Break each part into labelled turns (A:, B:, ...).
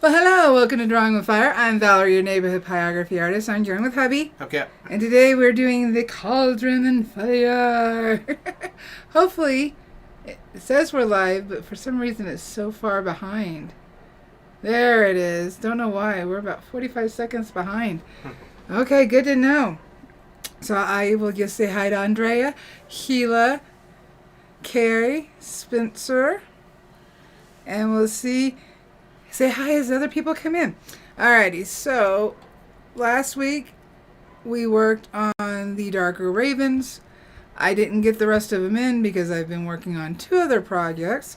A: Well, hello, welcome to Drawing with Fire. I'm Valarie, your neighborhood pyrography artist. I'm drawing with hubby.
B: Okay.
A: And today we're doing the Cauldron and Fire. Hopefully, it says we're live, but for some reason it's so far behind. There it is. Don't know why. We're about 45 seconds behind. Okay, good to know. So I will just say hi to Andrea, Sheila, Carrie, Spencer, and we'll say hi as other people come in. Alrighty, so last week we worked on the Darker Ravens. I didn't get the rest of them in because I've been working on two other projects.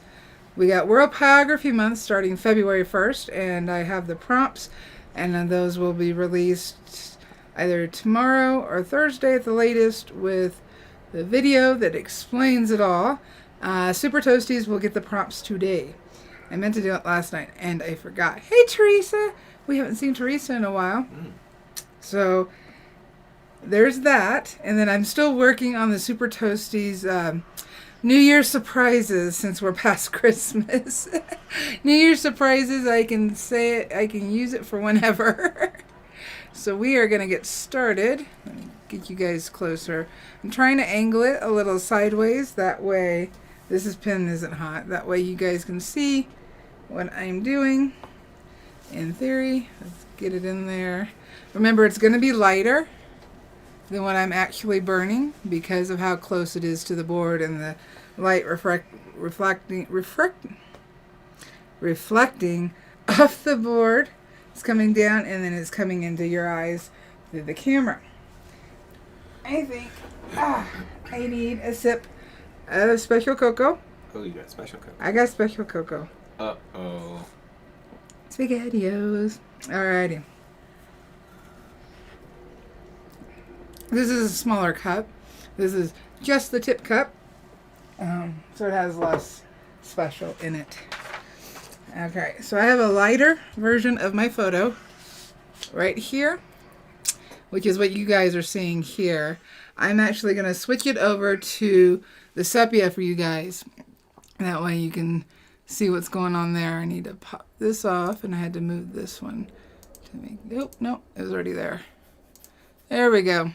A: We got World Pyrography Month starting February 1st, and I have the prompts, and then those will be released either tomorrow or Thursday at the latest with the video that explains it all. Super Toasties will get the prompts today. I meant to do it last night, and I forgot. Hey, Teresa! We haven't seen Teresa in a while. So, there's that. And then I'm still working on the Super Toasties New Year's surprises since we're past Christmas. New Year's surprises, I can say it, I can use it for whenever. So we are going to get started. Let me get you guys closer. I'm trying to angle it a little sideways. That way, this pen isn't hot. That way you guys can see what I'm doing. In theory, let's get it in there. Remember, it's going to be lighter than what I'm actually burning because of how close it is to the board and the light reflecting off the board. It's coming down and then it's coming into your eyes through the camera. I think I need a sip of special cocoa.
B: Oh, you got special cocoa.
A: I got special cocoa.
B: Uh-oh.
A: SpaghettiOs. Alrighty. This is a smaller cup. This is just the tip cup. So it has less special in it. Okay, so I have a lighter version of my photo right here, which is what you guys are seeing here. I'm actually going to switch it over to the sepia for you guys. That way you can see what's going on there. I need to pop this off, and I had to move this one to make. Nope, it was already there. There we go.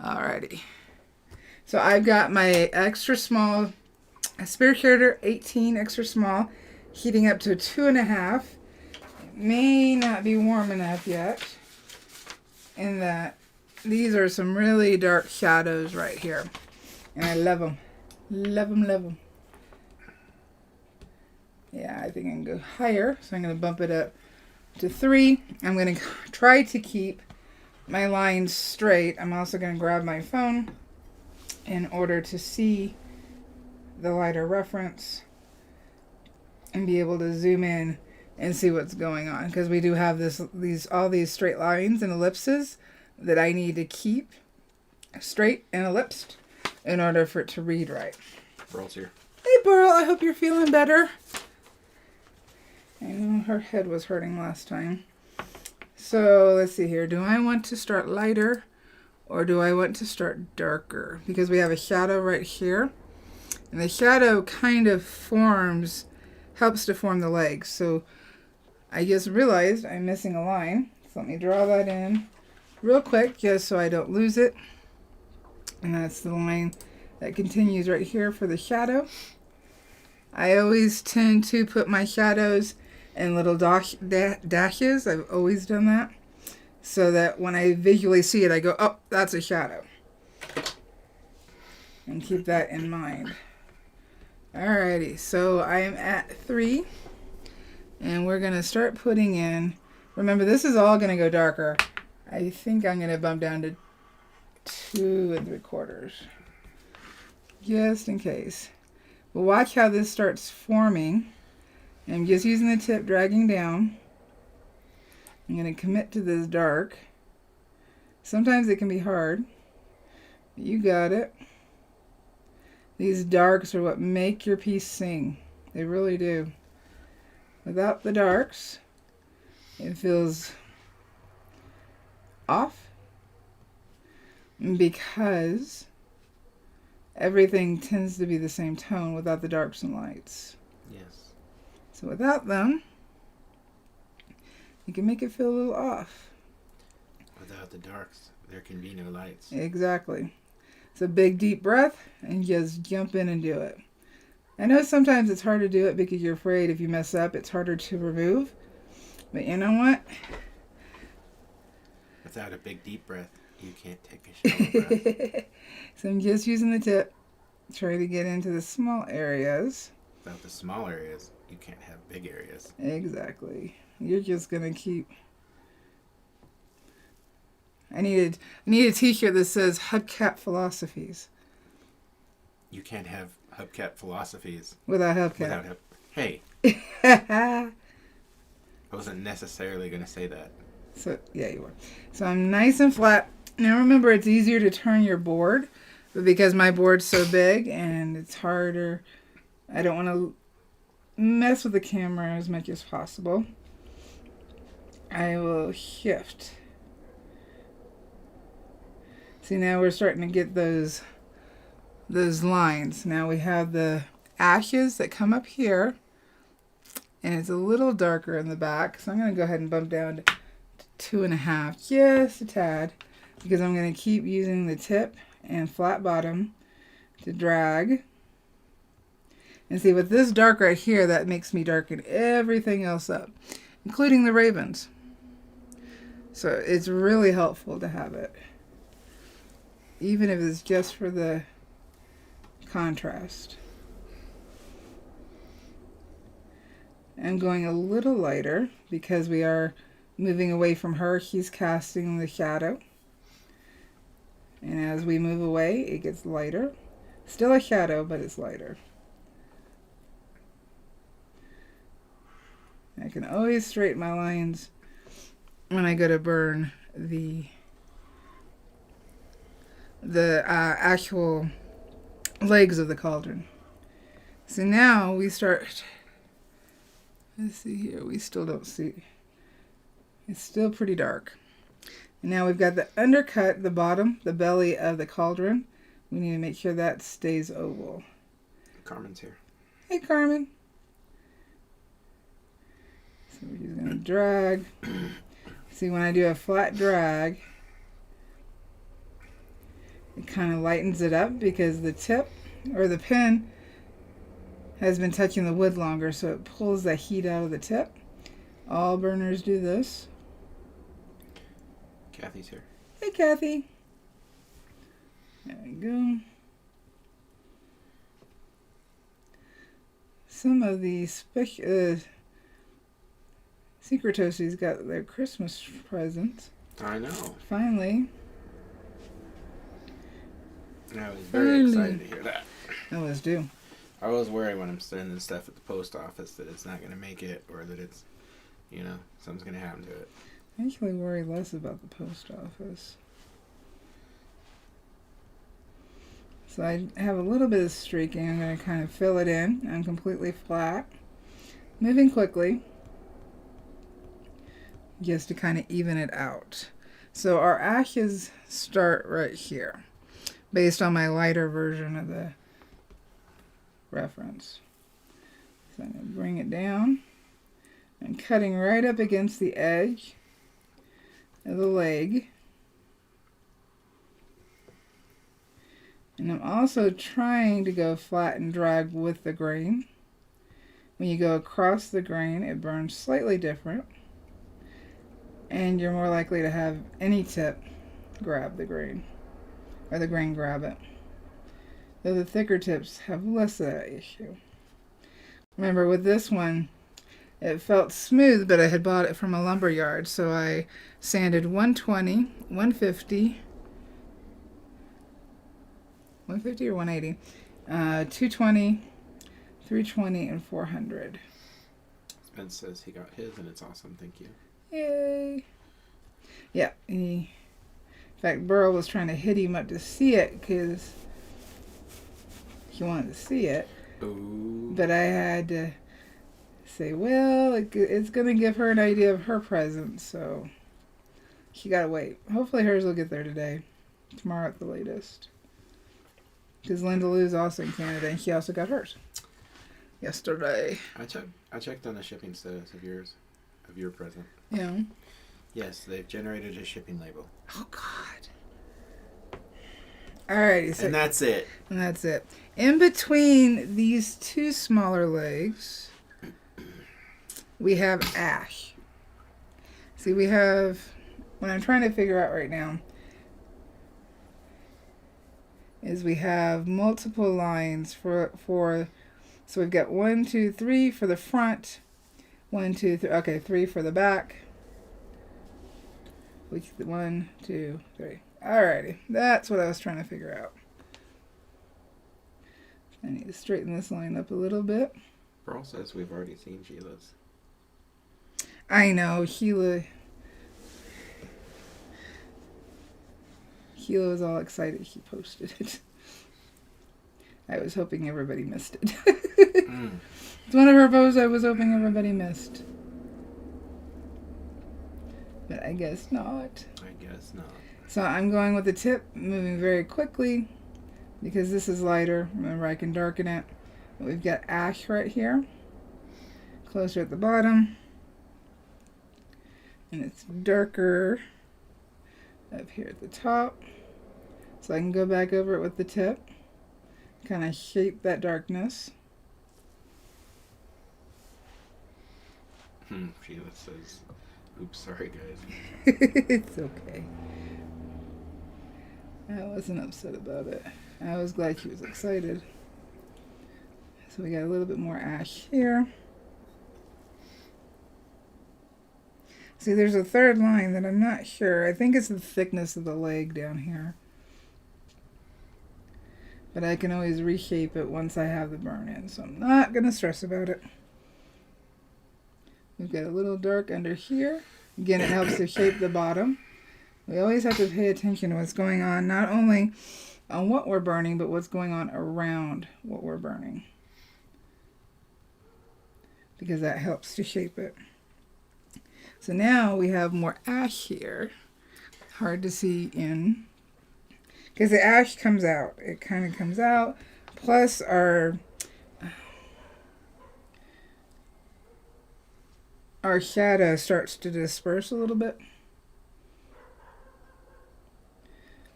A: Alrighty. So I've got my extra small Aspirator 18 extra small, heating up to 2.5. It may not be warm enough yet. In that these are some really dark shadows right here. And I love them. Love them, love them. Yeah, I think I can go higher. So I'm going to bump it up to 3. I'm going to try to keep my lines straight. I'm also going to grab my phone in order to see the lighter reference and be able to zoom in and see what's going on, because we do have all these straight lines and ellipses that I need to keep straight and ellipsed in order for it to read right.
B: Burl's here.
A: Hey Burl, I hope you're feeling better. I know her head was hurting last time. So let's see here. Do I want to start lighter or do I want to start darker? Because we have a shadow right here. And the shadow kind of helps to form the legs. So I just realized I'm missing a line. So let me draw that in real quick just so I don't lose it. And that's the line that continues right here for the shadow. I always tend to put my shadows in little dashes. I've always done that. So that when I visually see it, I go, oh, that's a shadow. And keep that in mind. Alrighty, so I am at 3. And we're going to start putting in, remember this is all going to go darker. I think I'm going to bump down to 2 3/4. Just in case. But watch how this starts forming. I'm just using the tip, dragging down. I'm going to commit to this dark. Sometimes it can be hard. But you got it. These darks are what make your piece sing. They really do. Without the darks, it feels off because everything tends to be the same tone without the darks and lights.
B: Yes.
A: So without them, it can make it feel a little off.
B: Without the darks, there can be no lights.
A: Exactly. So big deep breath and just jump in and do it. I know sometimes it's hard to do it because you're afraid if you mess up, it's harder to remove. But you know what?
B: Without a big deep breath, you can't take a shallow breath.
A: So I'm just using the tip, trying to get into the small areas.
B: Without the small areas, you can't have big areas.
A: Exactly. You're just gonna keep. I need a T-shirt that says Hubcap Philosophies.
B: You can't have hubcap philosophies
A: Without hubcap.
B: Hey. I wasn't necessarily going to say that.
A: So, yeah, you were. So I'm nice and flat. Now remember, it's easier to turn your board, but because my board's so big and it's harder, I don't want to mess with the camera as much as possible. I will shift. See, now we're starting to get those lines. Now we have the ashes that come up here, and it's a little darker in the back, so I'm going to go ahead and bump down to 2.5, just a tad, because I'm going to keep using the tip and flat bottom to drag. And see, with this dark right here, that makes me darken everything else up, including the ravens. So it's really helpful to have it, even if it's just for the contrast. I'm going a little lighter because we are moving away from her. He's casting the shadow. And as we move away, it gets lighter. Still a shadow, but it's lighter. I can always straighten my lines when I go to burn the actual legs of the cauldron. So now we start. Let's see here. We still don't see. It's still pretty dark. And now we've got the undercut, the bottom, the belly of the cauldron. We need to make sure that stays oval.
B: Carmen's here.
A: Hey, Carmen. So we're just going to drag. See, when I do a flat drag, it kind of lightens it up because the tip or the pin has been touching the wood longer, so it pulls the heat out of the tip. All burners do this.
B: Kathy's here.
A: Hey, Kathy. There we go. Some of the Secret Toasties got their Christmas presents.
B: I know.
A: Finally.
B: I was very excited to hear that.
A: I was due.
B: I was worried when I'm sending stuff at the post office that it's not going to make it, or that it's, something's going to happen to it.
A: I actually worry less about the post office. So I have a little bit of streaking. I'm going to kind of fill it in. I'm completely flat. Moving quickly. Just to kind of even it out. So our ashes start right here, based on my lighter version of the reference. So I'm going to bring it down. I'm cutting right up against the edge of the leg. And I'm also trying to go flat and drag with the grain. When you go across the grain, it burns slightly different. And you're more likely to have any tip grab the grain, or the grain grab it. Though the thicker tips have less of that issue. Remember, with this one, it felt smooth, but I had bought it from a lumber yard, so I sanded 120, 150, 150 or 180, 220, 320, and 400.
B: Spence says he got his, and it's awesome. Thank you.
A: Yay! Yeah, in fact, Burl was trying to hit him up to see it because he wanted to see it.
B: Ooh.
A: But I had to say, well, it's going to give her an idea of her present, so she got to wait. Hopefully hers will get there today. Tomorrow at the latest. Because Linda Lou's also in Canada, and she also got hers yesterday.
B: I checked on the shipping status of yours. of your present.
A: Yeah.
B: Yes, they've generated a shipping label.
A: Oh, God. Alrighty. So,
B: and that's it.
A: And that's it. In between these two smaller legs, we have ash. See, we have, what I'm trying to figure out right now is we have multiple lines for so we've got 1, 2, 3 for the front, 1, 2, 3, okay, 3 for the back. Which 1, 2, 3. Alrighty, that's what I was trying to figure out. I need to straighten this line up a little bit.
B: Pearl says we've already seen Sheila's.
A: I know, Sheila was all excited she posted it. I was hoping everybody missed it. It's one of her posts I was hoping everybody missed. But I guess not.
B: I guess not.
A: So I'm going with the tip, moving very quickly because this is lighter. Remember, I can darken it. But we've got ash right here, closer at the bottom. And it's darker up here at the top. So I can go back over it with the tip, kind of shape that darkness.
B: Sheila says, oops, sorry guys.
A: It's okay. I wasn't upset about it. I was glad she was excited. So we got a little bit more ash here. See, there's a third line that I'm not sure. I think it's the thickness of the leg down here. But I can always reshape it once I have the burn in, so I'm not going to stress about it. We've got a little dark under here. Again, it helps to shape the bottom. We always have to pay attention to what's going on, not only on what we're burning, but what's going on around what we're burning. Because that helps to shape it. So now we have more ash here. Hard to see in. Because the ash comes out. It kind of comes out. Plus our shadow starts to disperse a little bit.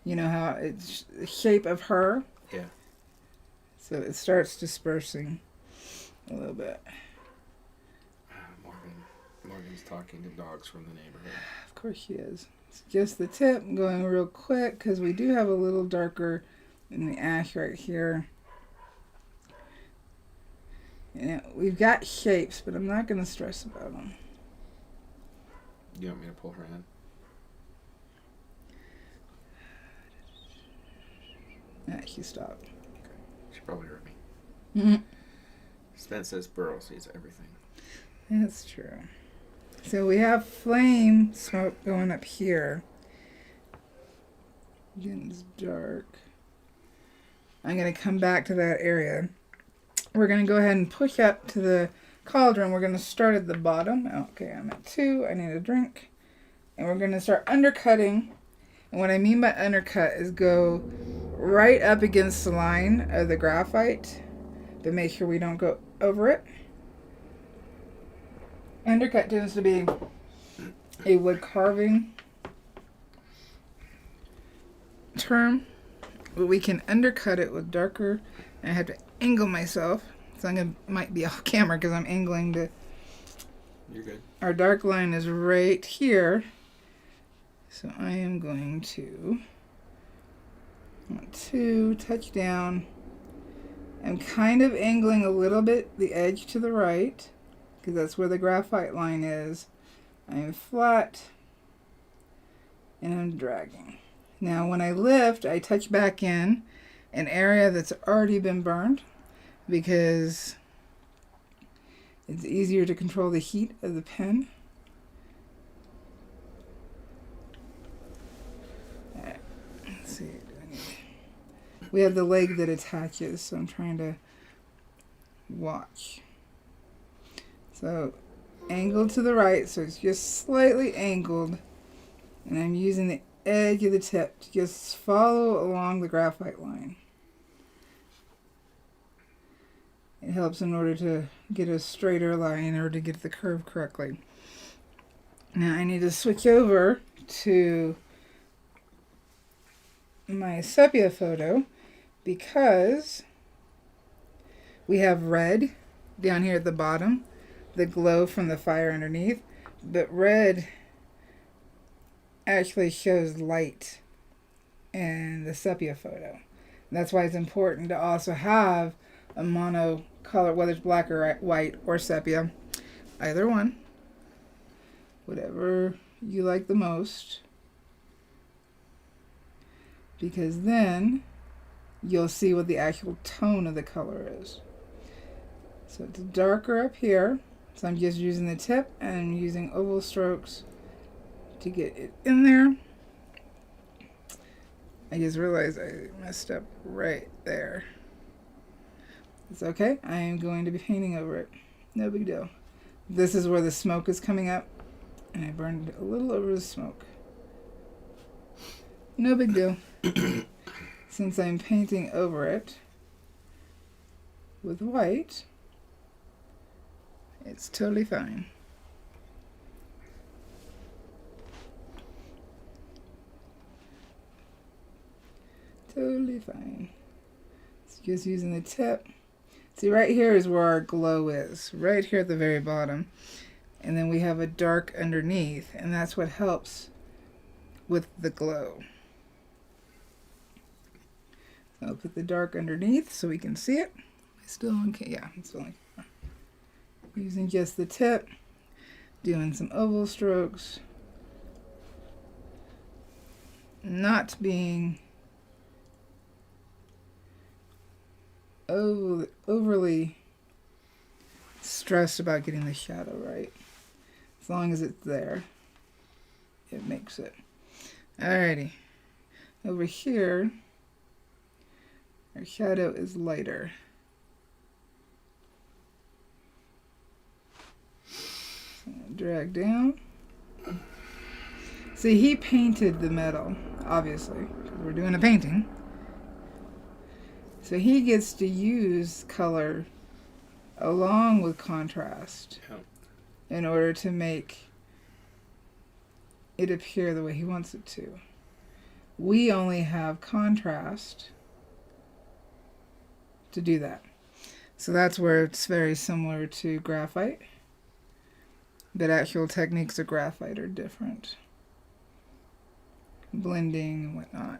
A: You know how it's the shape of her?
B: Yeah.
A: So it starts dispersing a little bit.
B: Morgan's talking to dogs from the neighborhood.
A: Of course she is. It's just the tip. I'm going real quick because we do have a little darker in the ash right here. And we've got shapes, but I'm not going to stress about them.
B: You want me to pull her in?
A: She stopped.
B: Okay. She probably heard me.
A: Mm-hmm.
B: Spence says Burrow sees everything.
A: That's true. So we have flame smoke going up here. Again, it's dark. I'm going to come back to that area. We're going to go ahead and push up to the cauldron. We're going to start at the bottom. Okay, I'm at 2. I need a drink. And we're going to start undercutting. And what I mean by undercut is go right up against the line of the graphite to make sure we don't go over it. Undercut tends to be a wood carving term, but we can undercut it with darker. And I have to angle myself, so might be off camera because I'm angling to.
B: You're good.
A: Our dark line is right here, so I am going to want to touch down. I'm kind of angling a little bit the edge to the right, because that's where the graphite line is. I am flat, and I'm dragging. Now when I lift, I touch back in an area that's already been burned, because it's easier to control the heat of the pen. Alright, let's see. We have the leg that attaches, so I'm trying to watch. So, angled to the right, so it's just slightly angled. And I'm using the edge of the tip to just follow along the graphite line. It helps in order to get a straighter line or to get the curve correctly. Now I need to switch over to my sepia photo because we have red down here at the bottom, the glow from the fire underneath, but red actually shows light in the sepia photo. That's why it's important to also have a mono color, whether it's black or white or sepia, either one, whatever you like the most, because then you'll see what the actual tone of the color is. So it's darker up here, so I'm just using the tip and I'm using oval strokes to get it in there. I just realized I messed up right there. It's okay. I am going to be painting over it. No big deal. This is where the smoke is coming up, and I burned a little over the smoke. No big deal. Since I'm painting over it with white, it's totally fine. Totally fine. It's just using the tip. See, right here is where our glow is, right here at the very bottom. And then we have a dark underneath, and that's what helps with the glow. I'll put the dark underneath so we can see it. Still okay, yeah, I'm still on camera. Using just the tip, doing some oval strokes. Not being overly stressed about getting the shadow right. As long as it's there, it makes it. Alrighty. Over here, our shadow is lighter. So drag down. See, he painted the metal, obviously, because we're doing a painting. So he gets to use color along with contrast in order to make it appear the way he wants it to. We only have contrast to do that. So that's where it's very similar to graphite, but actual techniques of graphite are different. Blending and whatnot.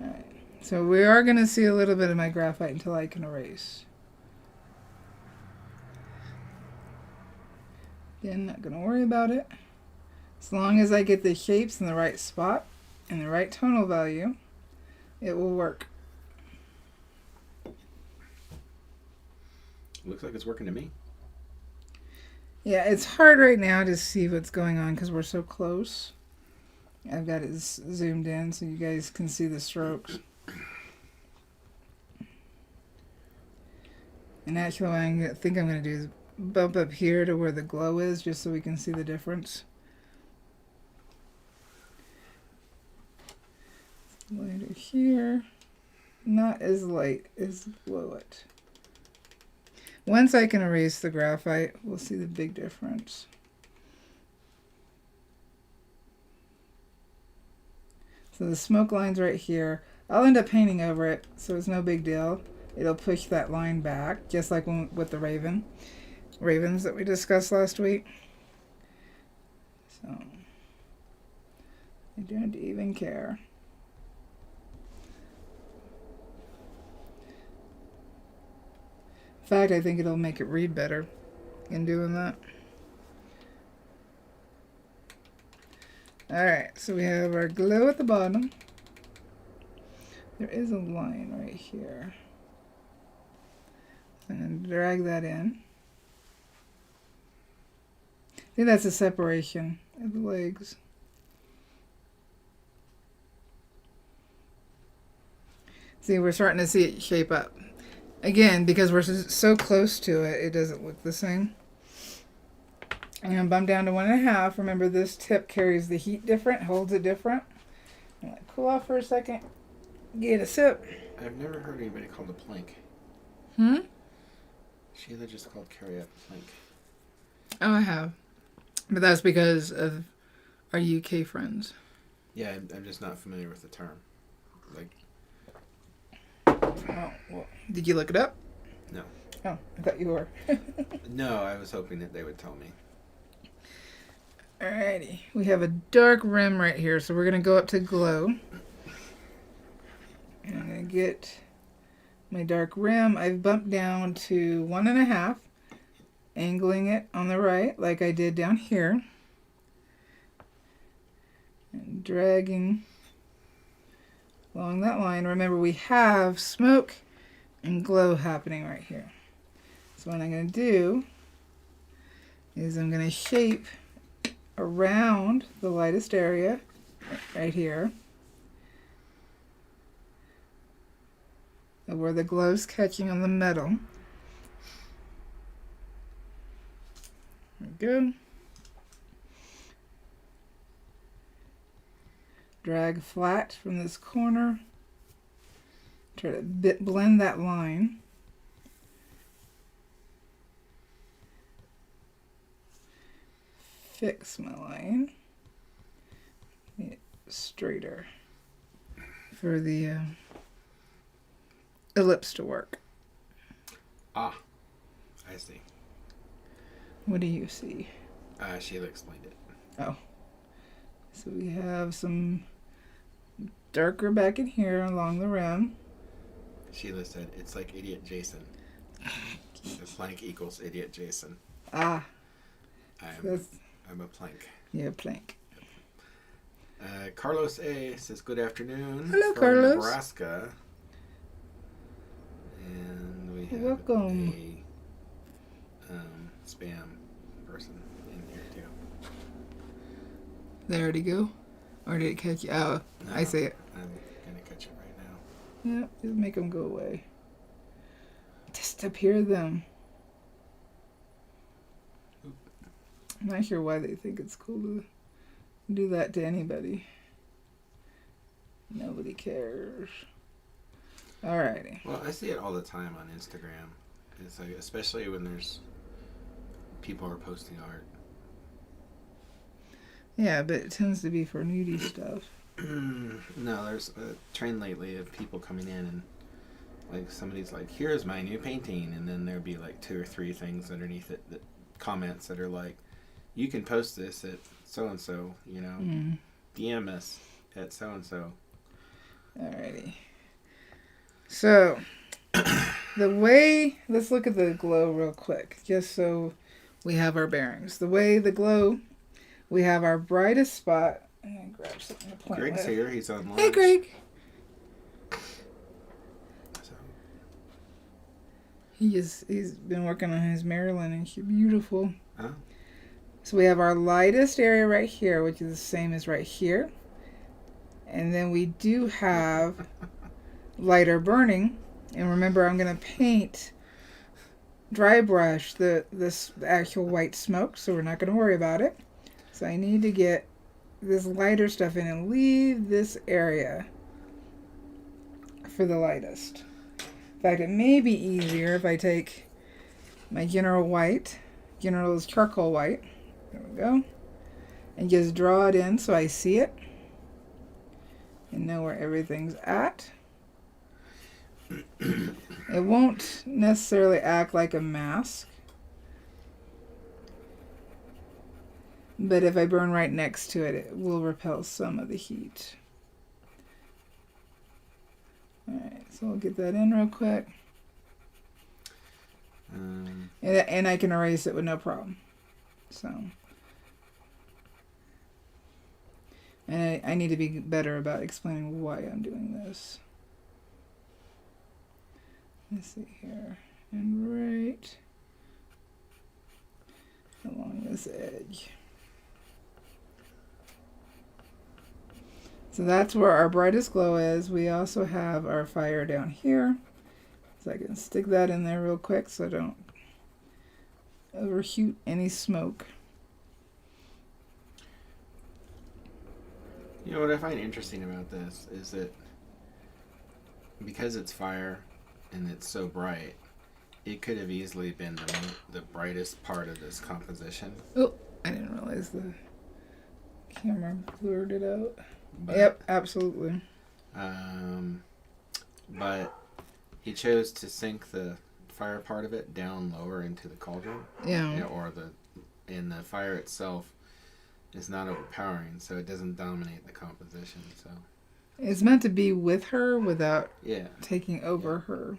A: Alright, so we are going to see a little bit of my graphite until I can erase. Again, not going to worry about it. As long as I get the shapes in the right spot and the right tonal value, it will work.
B: Looks like it's working to me.
A: Yeah, it's hard right now to see what's going on because we're so close. I've got it zoomed in so you guys can see the strokes. And actually what I think I'm going to do is bump up here to where the glow is just so we can see the difference. Lighter here. Not as light as below it. Once I can erase the graphite, we'll see the big difference. So the smoke line's right here. I'll end up painting over it, so it's no big deal. It'll push that line back, just like with the ravens that we discussed last week. So I don't even care. In fact, I think it'll make it read better in doing that. Alright, so we have our glow at the bottom. There is a line right here. And drag that in. I think that's a separation of the legs. See, we're starting to see it shape up. Again, because we're so close to it, it doesn't look the same. I'm going to bump down to 1.5. Remember, this tip carries the heat different, holds it different. I'm going to cool off for a second. Get a sip.
B: I've never heard anybody called a plank.
A: Hmm?
B: Sheila just called carry up plank.
A: Oh, I have. But that's because of our UK friends.
B: Yeah, I'm just not familiar with the term. Like,
A: Oh, well, did you look it up?
B: no.
A: Oh, I thought you were.
B: No, I was hoping that they would tell me.
A: Alrighty. We have a dark rim right here, so we're going to go up to glow. And I'm going to get my dark rim. I've bumped down to 1.5, angling it on the right like I did down here. And dragging along that line. Remember, we have smoke and glow happening right here. So what I'm going to do is I'm going to shape around the lightest area right here where the glow's catching on the metal. There we go. Drag flat from this corner. Try to blend that line. Fix my line. Get it straighter for the ellipse to work.
B: Ah, I see.
A: What do you see?
B: Sheila explained it.
A: Oh. So we have some darker back in here along the rim.
B: Sheila said, it's like Idiot Jason. The plank equals Idiot Jason.
A: Ah.
B: I'm a plank.
A: Yeah, plank.
B: Carlos A. says, good afternoon.
A: Hello,
B: from
A: Carlos.
B: Nebraska. And we have
A: Welcome.
B: a spam person in here too.
A: There already go? Or did it catch you? Oh,
B: No,
A: I see it.
B: I'm going to catch it right now.
A: Yeah, just make them go away. Disappear them.
B: Oop.
A: I'm not sure why they think it's cool to do that to anybody. Nobody cares. Alrighty.
B: Well, I see it all the time on Instagram. It's like, especially when there's people are posting art.
A: Yeah, but it tends to be for nudie stuff.
B: No, there's a trend lately of people coming in and like somebody's like, here's my new painting, and then there'll be like 2 or 3 things underneath it, that comments that are like, you can post this at so and so, you know, DM us at so and so.
A: Alrighty. So, the way, let's look at the glow real quick, just so we have our bearings. The way the glow, we have our brightest spot. I'm going to grab something to point
B: Greg's
A: with.
B: here. He's on lunch.
A: Hey, Greg.
B: So,
A: He's been working on his Maryland, and she's beautiful.
B: oh,
A: So we have our lightest area right here, which is the same as right here. And then we do have lighter burning. And remember, I'm going to paint dry brush this actual white smoke, so we're not going to worry about it. So I need to get this lighter stuff in and leave this area for the lightest. In fact, it may be easier if I take my General's charcoal white, there we go, and just draw it in so I see it and know where everything's at. It won't necessarily act like a mask, but if I burn right next to it, it will repel some of the heat. Alright, so I'll get that in real quick. And I can erase it with no problem. So, and I need to be better about explaining why I'm doing this. Let's see here. And right along this edge. So that's where our brightest glow is. We also have our fire down here. So I can stick that in there real quick so I don't overshoot any smoke.
B: You know what I find interesting about this is that because it's fire and it's so bright, it could have easily been the brightest part of this composition.
A: Oh, I didn't realize the camera blurred it out.
B: But,
A: yep, absolutely.
B: But he chose to sink the fire part of it down lower into the cauldron.
A: Yeah.
B: And the fire itself is not overpowering, so it doesn't dominate the composition. So
A: it's meant to be with her without
B: yeah,
A: taking over her.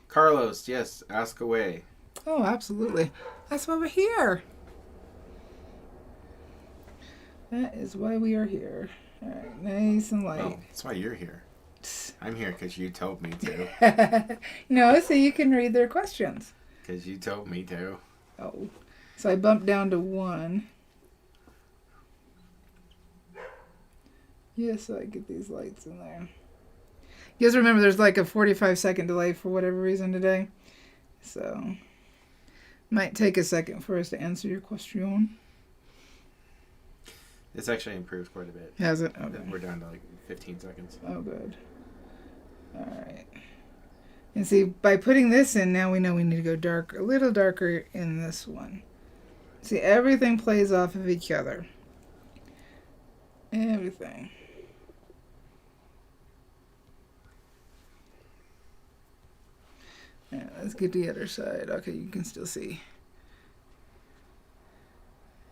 B: Carlos, yes, ask away.
A: Oh, absolutely. That's why we're here. That is why we are here. All right, nice and light.
B: Oh, that's why you're here. I'm here because you told me to.
A: No, so you can read their questions.
B: Because you told me to.
A: Oh, so I bumped down to 1. Yeah, so I get these lights in there. You guys remember there's like a 45-second delay for whatever reason today. So, might take a second for us to answer your question.
B: It's actually improved quite a bit.
A: Has it? Okay.
B: We're down to like 15 seconds.
A: Oh, good. Alright. And see, by putting this in, now we know we need to go dark, a little darker in this one. See, everything plays off of each other. Everything. Alright, let's get the other side. Okay, you can still see.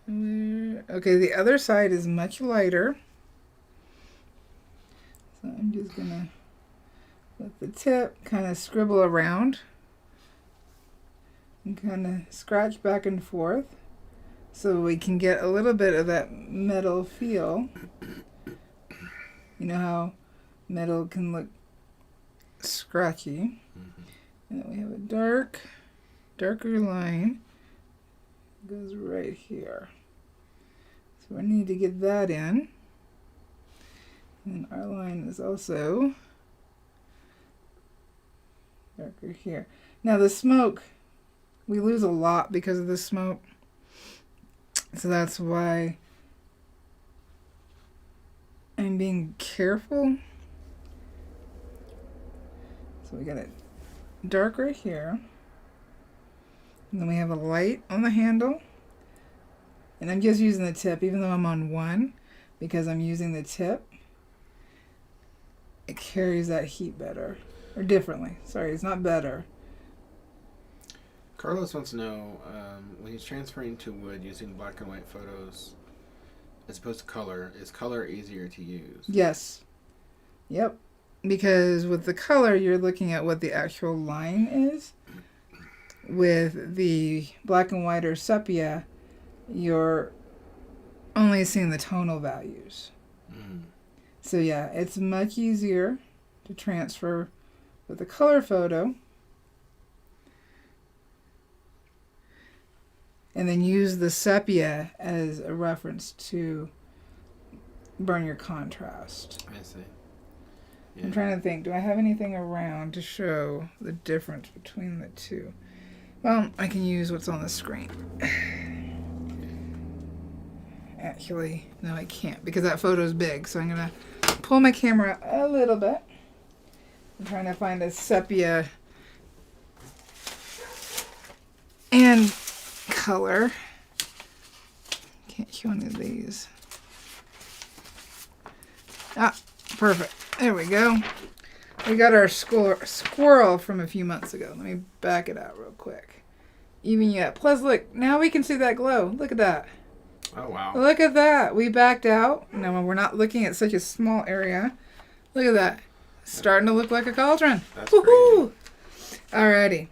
A: Okay, the other side is much lighter. So I'm just going to let the tip kind of scribble around and kind of scratch back and forth so we can get a little bit of that metal feel. You know how metal can look scratchy.
B: Mm-hmm.
A: And then we have a darker line. It goes right here. So we need to get that in. And our line is also darker here. Now the smoke, we lose a lot because of the smoke. So that's why I'm being careful. So we got it dark right here. And then we have a light on the handle. And I'm just using the tip, even though I'm on 1, because I'm using the tip. It carries that heat better. Or differently. Sorry, it's not better.
B: Carlos wants to know, when he's transferring to wood using black and white photos as opposed to color, is color easier to use?
A: Yes. Yep. Because with the color, you're looking at what the actual line is. With the black and white or sepia, you're only seeing the tonal values.
B: Mm.
A: So yeah, it's much easier to transfer with a color photo. And then use the sepia as a reference to burn your contrast.
B: I see. Yeah.
A: I'm trying to think, do I have anything around to show the difference between the two? Well, I can use what's on the screen. Actually, no, I can't because that photo's big. So I'm going to pull my camera a little bit. I'm trying to find a sepia and color. Can't show any of these. Ah, perfect. There we go. We got our squirrel from a few months ago. Let me back it out real quick. Even yet. Plus, look, now we can see that glow. Look at that.
B: Oh, wow.
A: Look at that. We backed out. No, we're not looking at such a small area. Look at that. Starting to look like a cauldron.
B: That's
A: woohoo! Alrighty.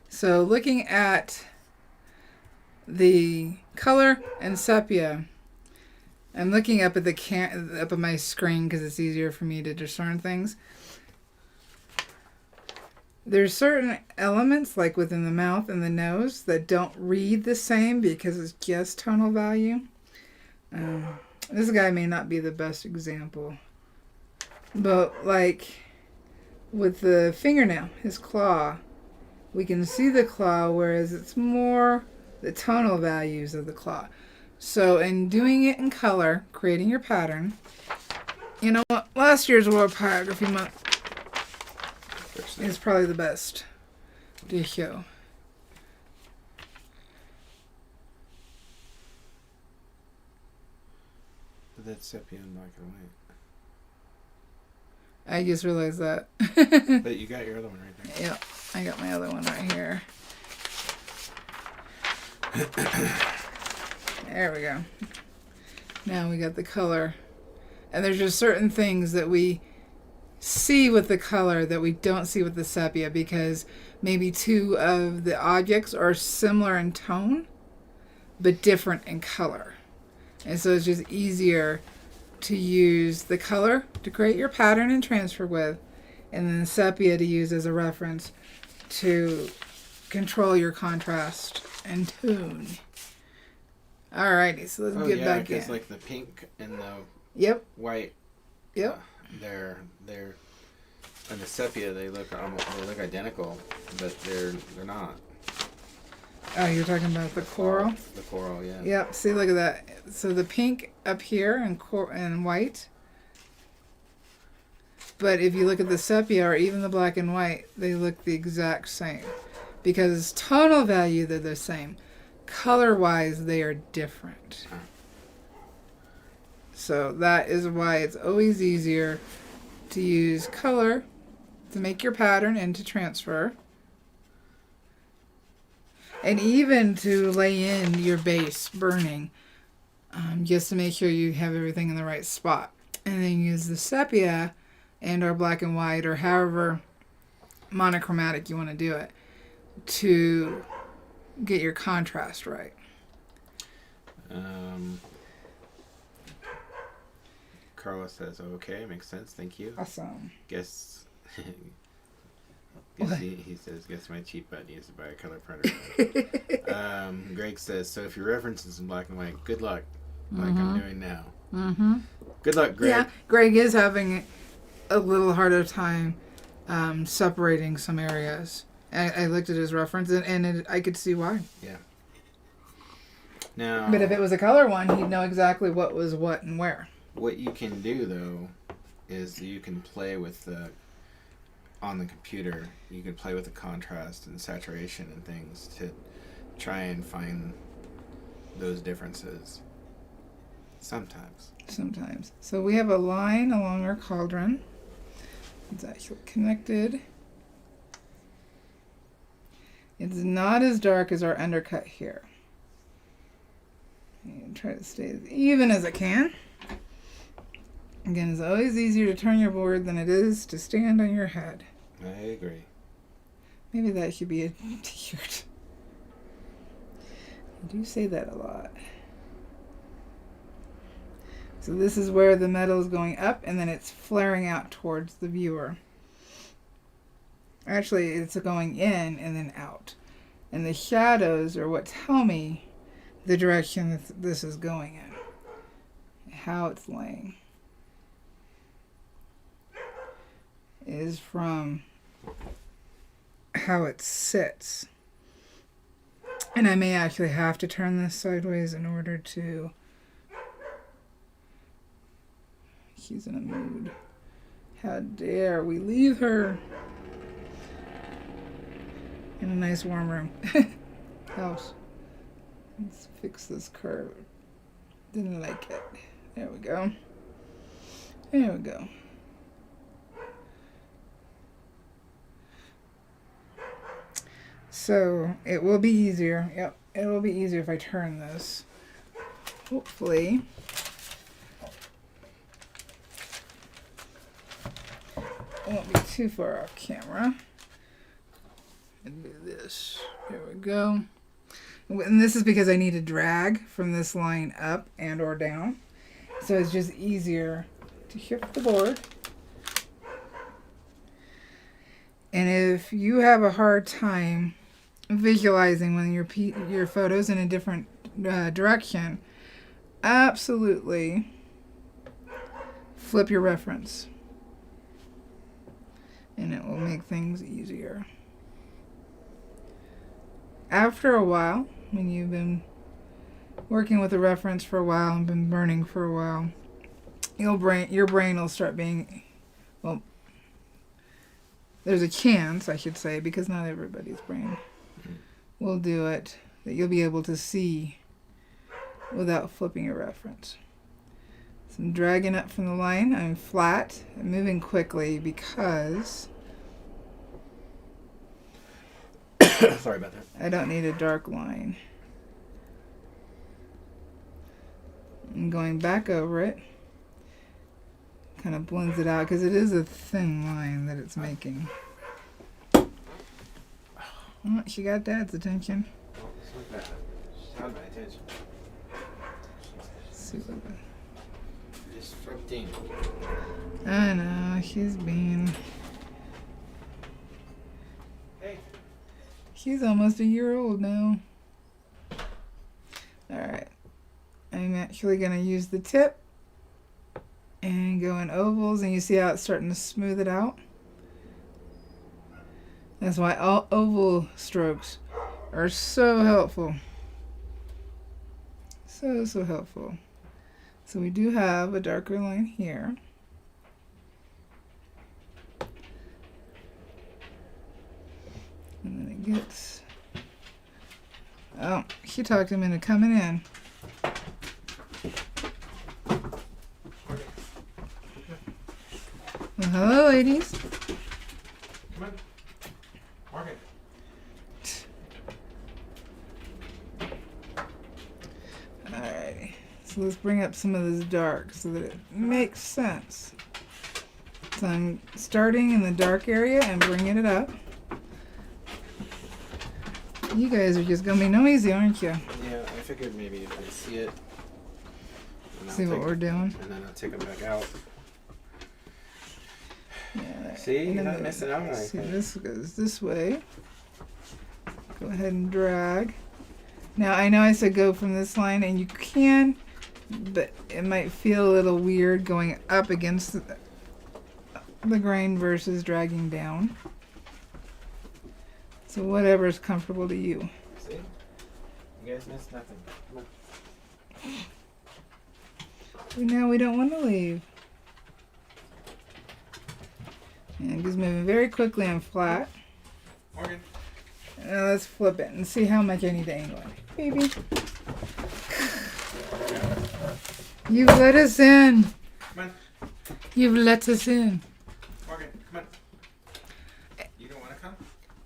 A: So looking at the color and sepia, I'm looking up at the up at my screen because it's easier for me to discern things. There's certain elements, like within the mouth and the nose, that don't read the same because it's just tonal value. This guy may not be the best example. But, like, with the fingernail, his claw, we can see the claw, whereas it's more the tonal values of the claw. So, in doing it in color, creating your pattern, you know what? Last year's World Pyrography Month, is probably the best to show.
B: But that's sepia in black and white.
A: I just realized that.
B: But you got your other one right there.
A: Yep, I got my other one right here. There we go. Now we got the color. And there's just certain things that we see with the color that we don't see with the sepia because maybe two of the objects are similar in tone but different in color. And so it's just easier to use the color to create your pattern and transfer with, and then sepia to use as a reference to control your contrast and tone. Alrighty, so let's get back in.
B: Because like the pink and the white, they're and the sepia they look identical, but they're not.
A: Oh, you're talking about the coral?
B: The coral, yeah.
A: Yep, see, look at that. So the pink up here and white. But if you look at the sepia or even the black and white, they look the exact same. Because tonal value, they're the same. Color-wise, they are different. So that is why it's always easier to use color to make your pattern and to transfer. And even to lay in your base burning, just to make sure you have everything in the right spot. And then use the sepia and or black and white or however monochromatic you want to do it to get your contrast right.
B: Carla says, okay, makes sense, thank you.
A: Awesome.
B: Guess he says, guess my cheap button used to buy a color printer. Greg says, so if your reference is in black and white, good luck, like I'm doing now. Mm-hmm. Good luck, Greg.
A: Yeah, Greg is having a little harder time separating some areas. I looked at his reference, and I could see why.
B: Yeah. Now,
A: but if it was a color one, he'd know exactly what was what and where.
B: What you can do, though, is you can play with on the computer, you can play with the contrast and saturation and things to try and find those differences. Sometimes. So we have a line along our cauldron. It's actually connected. It's not as dark as our undercut here. And try to stay as even as it can. Again, it's always easier to turn your board than it is to stand on your head. I agree. Maybe that should be a t-shirt. I do say that a lot. So this is where the metal is going up and then it's flaring out towards the viewer. Actually, it's going in and then out. And the shadows are what tell me the direction that this is going in. How it's laying is from how it sits. And I may actually have to turn this sideways in order to... She's in a mood. How dare we leave her in a nice warm room. House. Let's fix this curve. Didn't like it. There we go. There we go. So it will be easier. Yep, it will be easier if I turn this. Hopefully. It won't be too far off camera. And do this. There we go. And this is because I need to drag from this line up and or down. So it's just easier to shift the board. And if you have a hard time visualizing when your photo's in a different direction, absolutely flip your reference. And it will make things easier. After a while, when you've been working with a reference for a while and been burning for a while, your brain will start being, well,
A: there's a chance, I should say, because not everybody's brain will do it, that you'll be able to see without flipping a reference. So I'm dragging up from the line. I'm flat. I'm moving quickly because
B: sorry about that.
A: I don't need a dark line. I'm going back over it. Kind of blends it out because it is a thin line that it's making. Oh, she got Dad's attention.
B: Oh, it's like that. She had my attention. Disrupting.
A: I know, she's being...
B: Hey.
A: She's almost a year old now. Alright. I'm actually going to use the tip and go in ovals, and you see how it's starting to smooth it out? That's why all oval strokes are so helpful. So helpful. So we do have a darker line here. And then it gets... Oh, she talked him into coming in. Well, hello, ladies.
B: Come on. Morgan.
A: Alrighty. So let's bring up some of this dark so that it makes sense. So I'm starting in the dark area and bringing it up. You guys are just going to be noisy, aren't you?
B: Yeah, I figured maybe if I see it.
A: See what we're doing?
B: And then I'll take them back out.
A: Yeah,
B: See, you're not missing out on
A: see,
B: anything.
A: this goes this way. Go ahead and drag. Now, I know I said go from this line, and you can, but it might feel a little weird going up against the grain versus dragging down. So whatever is comfortable to you.
B: See? You guys missed nothing. Come on.
A: But now we don't want to leave. And just moving very quickly and flat.
B: Morgan.
A: Now let's flip it and see how much I need to angle it. Baby. You've let us in.
B: Come on.
A: You've let us in.
B: Morgan, come on. You don't want to come?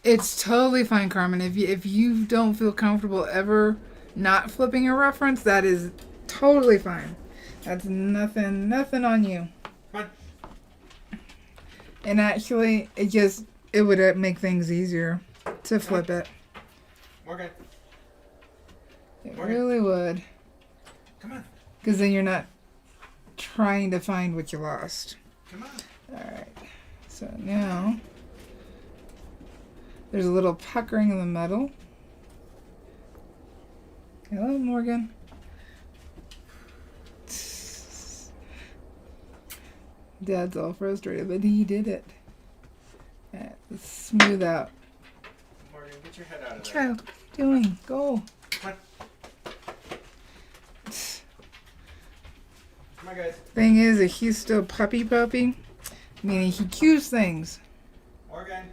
A: It's totally fine, Carmen. If you don't feel comfortable ever not flipping a reference, that is totally fine. That's nothing on you.
B: Come on.
A: And actually, it would make things easier to flip it.
B: Morgan.
A: It
B: Morgan.
A: really would.
B: Come on.
A: Because then you're not trying to find what you lost.
B: Come on.
A: Alright. So now, there's a little puckering in the metal. Hello, Morgan. Dad's all frustrated, but he did it. Let's smooth out.
B: Morgan, get your head out of there.
A: Child, what are you doing? Go.
B: Come on. Come on, guys.
A: Thing is, if he's still puppy, meaning he cues things.
B: Morgan.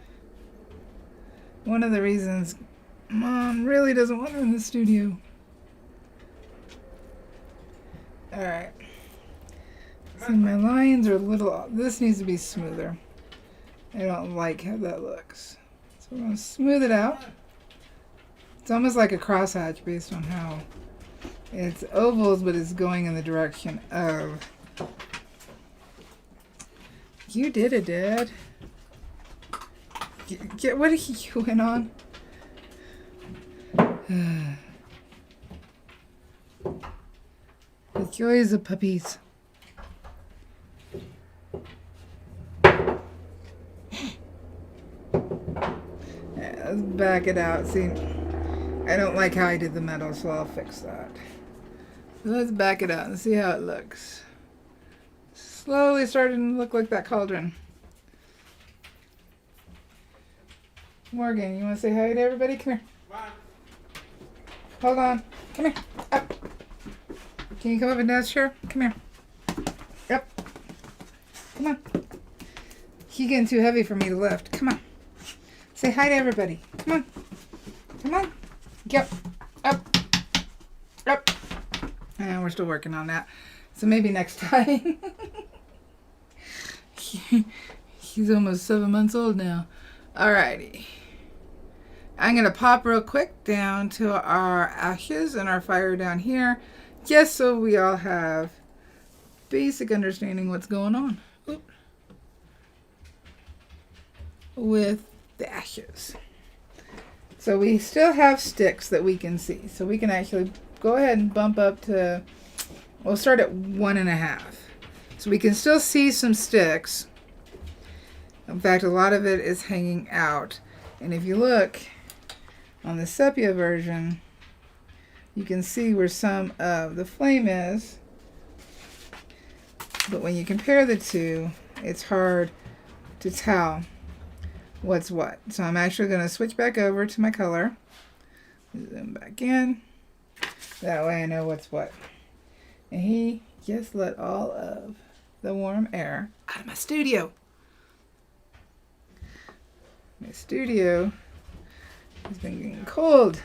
A: One of the reasons Mom really doesn't want her in the studio. Alright. See, my lines are a little... This needs to be smoother. I don't like how that looks. So we're going to smooth it out. It's almost like a crosshatch based on how it's ovals, but it's going in the direction of... You did it, Dad. What are you going on? The joys of puppies. Let's back it out. See, I don't like how I did the metal, so I'll fix that. So let's back it out and see how it looks. Slowly starting to look like that cauldron. Morgan, you want to say hi to everybody? Come here.
B: Come on.
A: Hold on. Come here. Up. Can you come up in Dad's chair? Come here. Up. Come on. He's getting too heavy for me to lift. Come on. Say hi to everybody. Come on. Come on. Get up. Up. And we're still working on that. So maybe next time. He's almost 7 months old now. Alrighty. I'm going to pop real quick down to our ashes and our fire down here. Just so we all have basic understanding what's going on. Oop. With the ashes. So we still have sticks that we can see. So we can actually go ahead and bump up to, we'll start at 1.5. So we can still see some sticks. In fact, a lot of it is hanging out. And if you look on the sepia version, you can see where some of the flame is. But when you compare the two, it's hard to tell what's what. So I'm actually going to switch back over to my color. Zoom back in. That way I know what's what. And he just let all of the warm air out of my studio. My studio has been getting cold.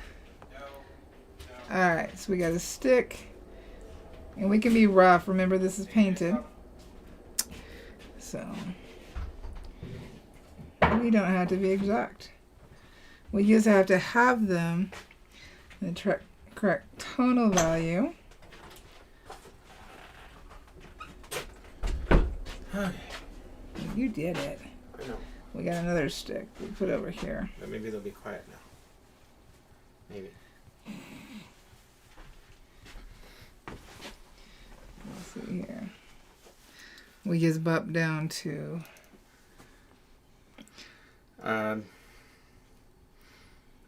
A: Alright, so we got a stick. And we can be rough. Remember, this is painted. So we don't have to be exact. We just have to have them in the correct tonal value. You did it.
B: I know.
A: We got another stick we put over here.
B: But maybe they'll be quiet now. Maybe.
A: Let's see here. We just bump down to...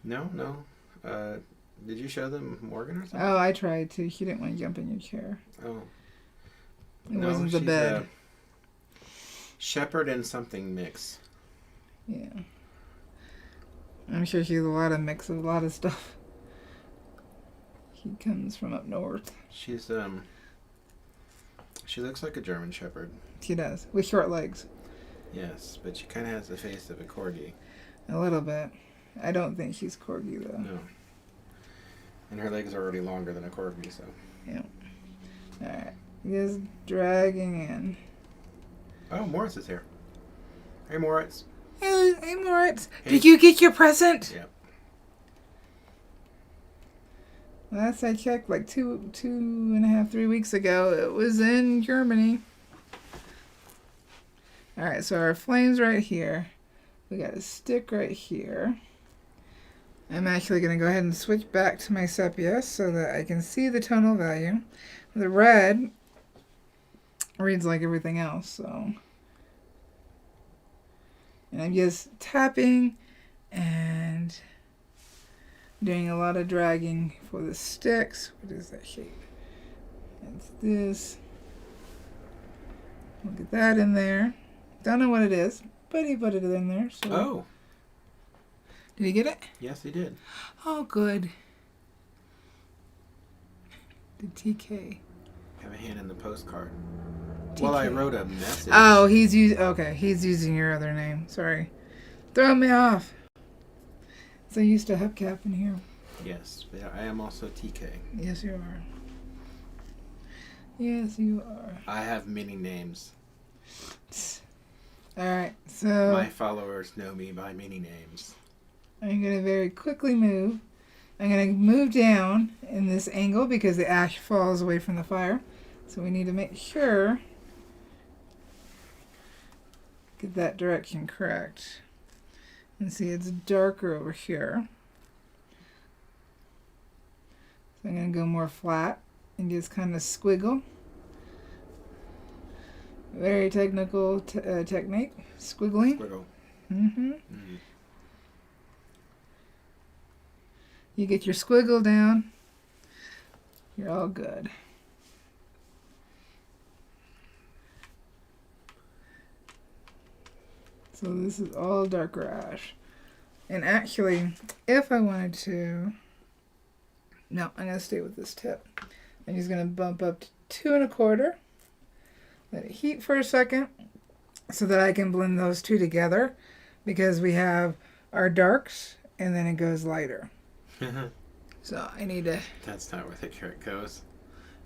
B: No. Did you show them Morgan or something?
A: Oh, I tried to. She didn't want to jump in your chair.
B: Oh.
A: It wasn't the bed.
B: Shepherd and something mix.
A: Yeah. I'm sure she's a lot of mix of a lot of stuff. He comes from up north.
B: She's she looks like a German Shepherd.
A: She does, with short legs.
B: Yes, but she kind of has the face of a corgi.
A: A little bit. I don't think she's corgi though.
B: No. And her legs are already longer than a corgi, so.
A: Yeah. All right. Just dragging in.
B: Oh, Moritz is here. Hey, Moritz.
A: Hey, Moritz.
B: Hey.
A: Did you get your present?
B: Yep.
A: Last I checked, like 2.5, 3 weeks ago, it was in Germany. All right, so our flame's right here. We got a stick right here. I'm actually going to go ahead and switch back to my sepia so that I can see the tonal value. The red reads like everything else, so. And I'm just tapping and doing a lot of dragging for the sticks. What is that shape? It's this. We'll get that in there. Don't know what it is, but he put it in there. So.
B: Oh.
A: Did he get it?
B: Yes, he did.
A: Oh, good. The TK.
B: Have a hand in the postcard.
A: TK.
B: Well, I wrote a message.
A: Oh, he's using your other name. Sorry. Throw me off. So you used to hubcap in here.
B: Yes, but I am also TK.
A: Yes, you are. Yes, you are.
B: I have many names.
A: All right, so
B: My followers know me by many names.
A: I'm going to very quickly move. I'm going to move down in this angle because the ash falls away from the fire. So we need to make sure get that direction correct. And see, it's darker over here. So I'm going to go more flat and just kind of squiggle. Very technical technique, squiggling.
B: Squiggle.
A: Mm-hmm.
B: Mm-hmm.
A: You get your squiggle down, you're all good. So this is all darker ash. And actually, if I wanted to, no, I'm going to stay with this tip. I'm just going to bump up to 2 1/4. Let it heat for a second. so that I can blend those two together, because we have our darks and then it goes lighter. So I need to...
B: That's not where the carrot goes.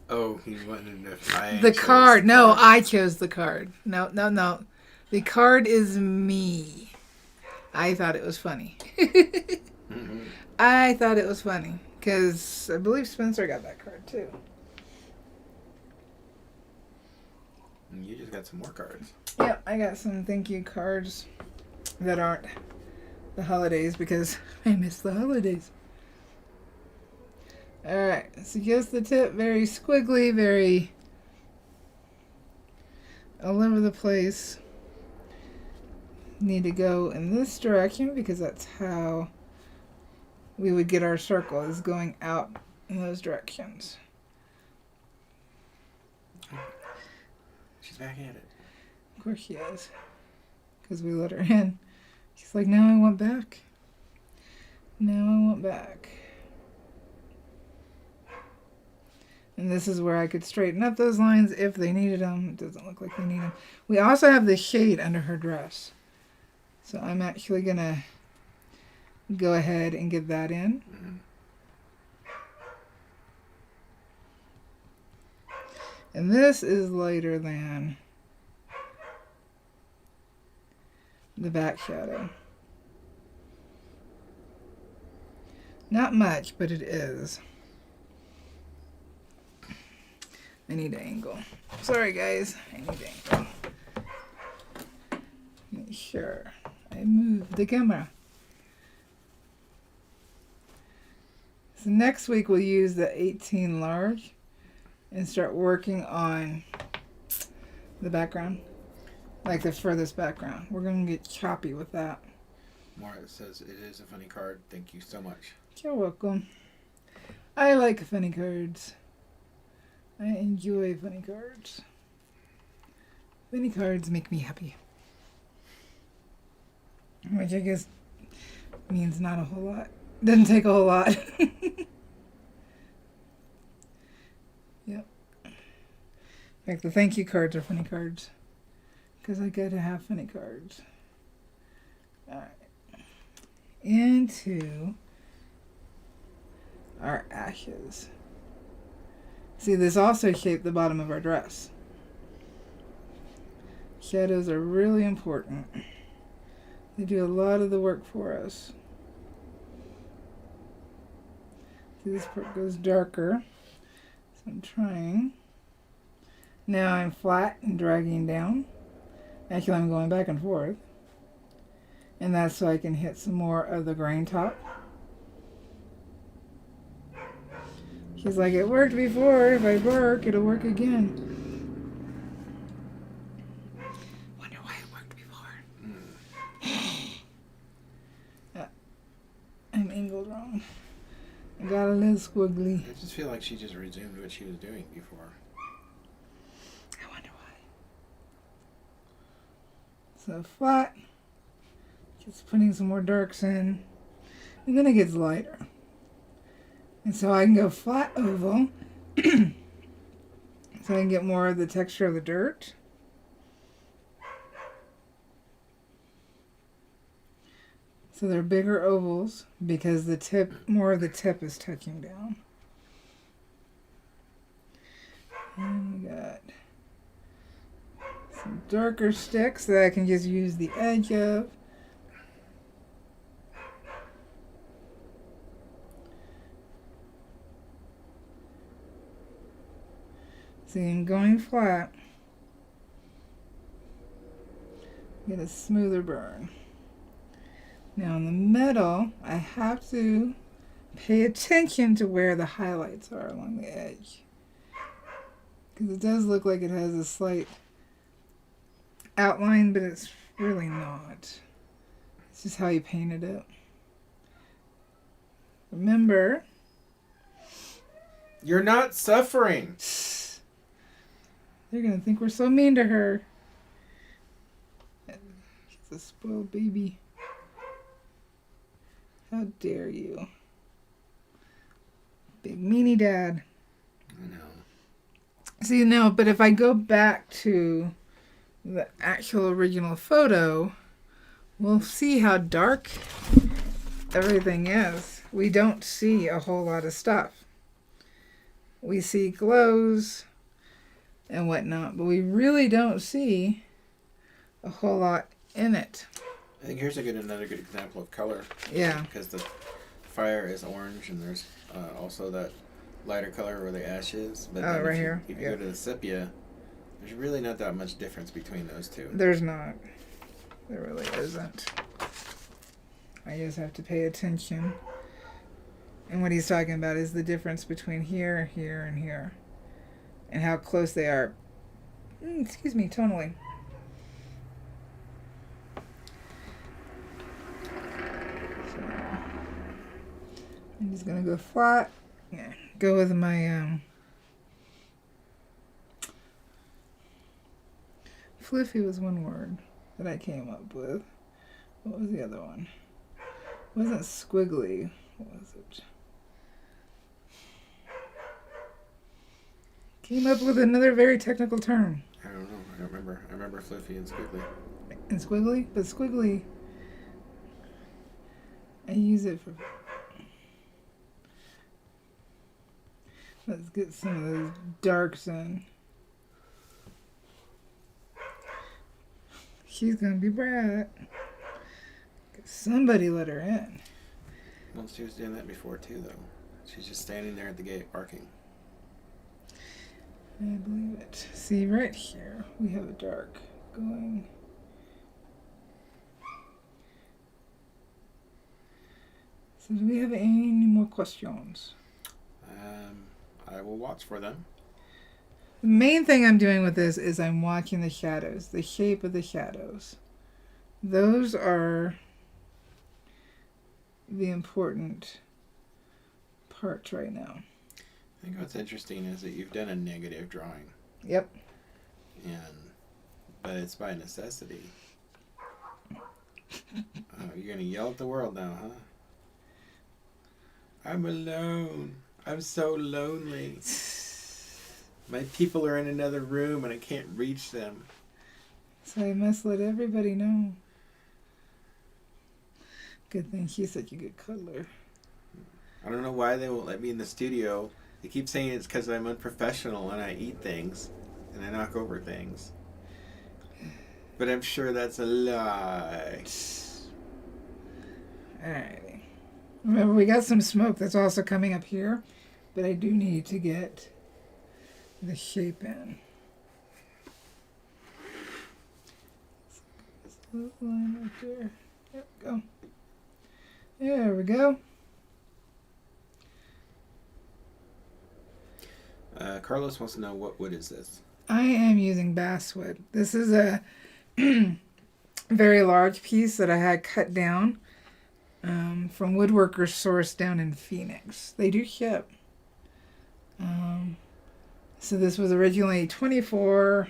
B: Oh, he wanted to...
A: The card. No, I chose the card. No. The card is me. I thought it was funny.
B: Mm-hmm.
A: I thought it was funny because I believe Spencer got that card too.
B: And you just got some more cards.
A: Yep, I got some thank you cards that aren't the holidays because I miss the holidays. Alright, so here's the tip. Very squiggly, very all over the place. Need to go in this direction because that's how we would get our circle, is going out in those directions.
B: She's back at it.
A: Of course she is. Because we let her in. She's like, now I want back. Now I want back. And this is where I could straighten up those lines if they needed them. It doesn't look like they need them. We also have the shade under her dress. So I'm actually going to go ahead and get that in.
B: Mm-hmm.
A: And this is lighter than the back shadow. Not much, but it is. I need to angle. Sorry, guys. I need to angle. Make sure I move the camera. So next week we'll use the 18 large and start working on the background. Like the furthest background. We're going to get choppy with that.
B: Mara says it is a funny card. Thank you so much.
A: You're welcome. I like funny cards. I enjoy funny cards. Funny cards make me happy. Which I guess means not a whole lot. Doesn't take a whole lot. Yep. In fact, the thank you cards are funny cards. Because I get to have funny cards. Alright. Into our ashes. See, this also shaped the bottom of our dress. Shadows are really important. They do a lot of the work for us. See, this part goes darker. So I'm trying. Now I'm flat and dragging down. Actually, I'm going back and forth. And that's so I can hit some more of the grain top. She's like, it worked before. If I work, it'll work again. Wonder why it worked before. I'm angled wrong. I got a little squiggly.
B: I just feel like she just resumed what she was doing before.
A: I wonder why. So flat. Just putting some more darks in. And then it gets lighter. And so I can go flat oval. So I can get more of the texture of the dirt. So they're bigger ovals because the tip, more of the tip is touching down. And we got some darker sticks that I can just use the edge of. See, I'm going flat. Get a smoother burn. Now in the middle, I have to pay attention to where the highlights are along the edge. Because it does look like it has a slight outline, but it's really not. It's just how you painted it. Remember,
B: you're not suffering.
A: They're going to think we're so mean to her. She's a spoiled baby. How dare you. Big meanie dad.
B: I know.
A: See, no, but if I go back to the actual original photo, we'll see how dark everything is. We don't see a whole lot of stuff. We see glows and whatnot, but we really don't see a whole lot in it.
B: I think here's another good example of color.
A: Yeah.
B: Because the fire is orange, and there's also that lighter color where the ash is. But
A: right here.
B: If you go to the sepia, there's really not that much difference between those two.
A: There's not. There really isn't. I just have to pay attention. And what he's talking about is the difference between here, here, and here. And how close they are. Excuse me, tonally. So, I'm just going to go flat. Yeah, go with my fluffy was one word that I came up with. What was the other one? It wasn't squiggly. What was it? Came up with another very technical term.
B: I don't know. I don't remember. I remember fluffy and squiggly.
A: And squiggly? But squiggly, I use it for... Let's get some of those darks in. She's gonna be bright. Somebody let her in.
B: Well, she was doing that before too, though. She's just standing there at the gate barking.
A: I believe it. See, right here, we have a dark going. So do we have any more questions?
B: I will watch for them.
A: The main thing I'm doing with this is I'm watching the shadows, the shape of the shadows. Those are the important parts right now.
B: I think what's interesting is that you've done a negative drawing.
A: Yep.
B: But it's by necessity. You're going to yell at the world now, huh? I'm alone. I'm so lonely. My people are in another room and I can't reach them.
A: So I must let everybody know. Good thing she's such a good cuddler.
B: I don't know why they won't let me in the studio. They keep saying it's because I'm unprofessional and I eat things and I knock over things. But I'm sure that's a lie.
A: Alrighty. Remember, we got some smoke that's also coming up here, but I do need to get the shape in. This little line right there. Yep, go. There we go.
B: Carlos wants to know, what wood is this?
A: I am using basswood. This is a very large piece that I had cut down from Woodworkers Source down in Phoenix. They do ship. So this was originally 24